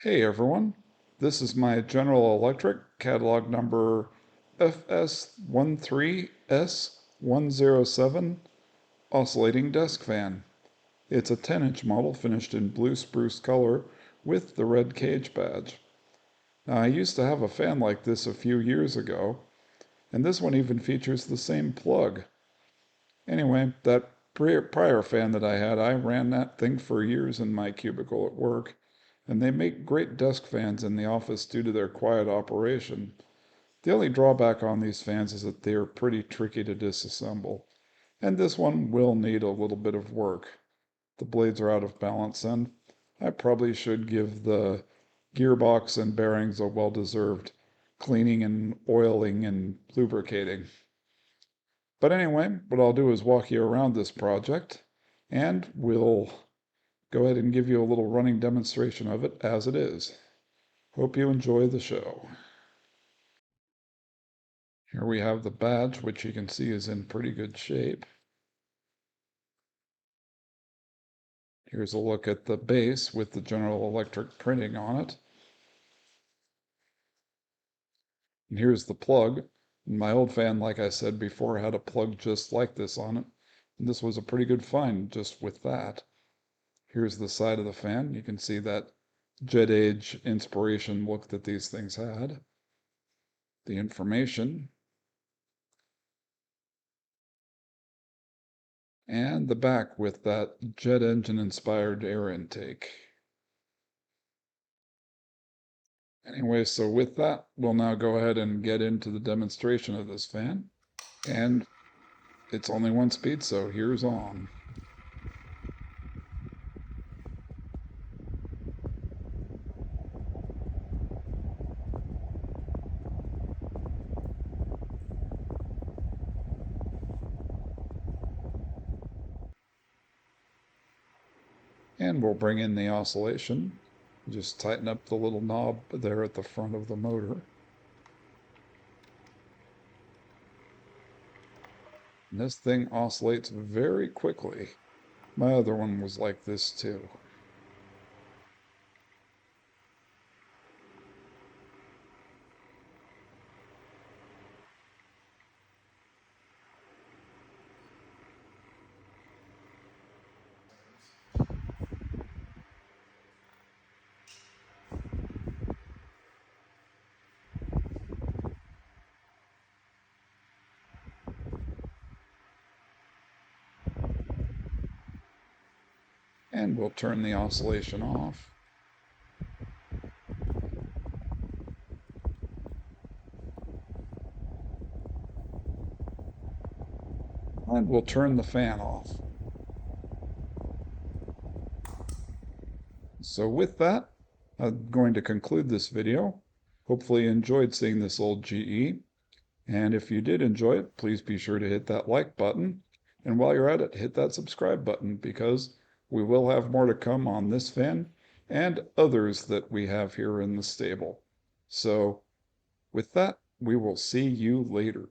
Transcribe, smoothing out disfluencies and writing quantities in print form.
Hey everyone, this is my General Electric catalog number F13S107 oscillating desk fan. It's a 10-inch model finished in blue spruce color with the red cage badge. Now, I used to have a fan like this a few years ago, and this one even features the same plug. Anyway, that prior fan that I had, I ran that thing for years in my cubicle at work, and they make great desk fans in the office due to their quiet operation. The only drawback on these fans is that they are pretty tricky to disassemble, and this one will need a little bit of work. The blades are out of balance, and I probably should give the gearbox and bearings a well-deserved cleaning and oiling and lubricating. But anyway, what I'll do is walk you around this project, and we'll go ahead and give you a little running demonstration of it as it is. Hope you enjoy the show. Here we have the badge, which you can see is in pretty good shape. Here's a look at the base with the General Electric printing on it. And here's the plug. My old fan, like I said before, had a plug just like this on it. And this was a pretty good find just with that. Here's the side of the fan. You can see that jet age inspiration look that these things had. The information. And the back with that jet engine inspired air intake. Anyway, so with that, we'll now go ahead and get into the demonstration of this fan. And it's only one speed, so here's on. And we'll bring in the oscillation. Just tighten up the little knob there at the front of the motor. And this thing oscillates very quickly. My other one was like this too. And we'll turn the oscillation off. And we'll turn the fan off. So with that, I'm going to conclude this video. Hopefully you enjoyed seeing this old GE. And if you did enjoy it, please be sure to hit that like button. And while you're at it, hit that subscribe button because we will have more to come on this fan and others that we have here in the stable. So with that, we will see you later.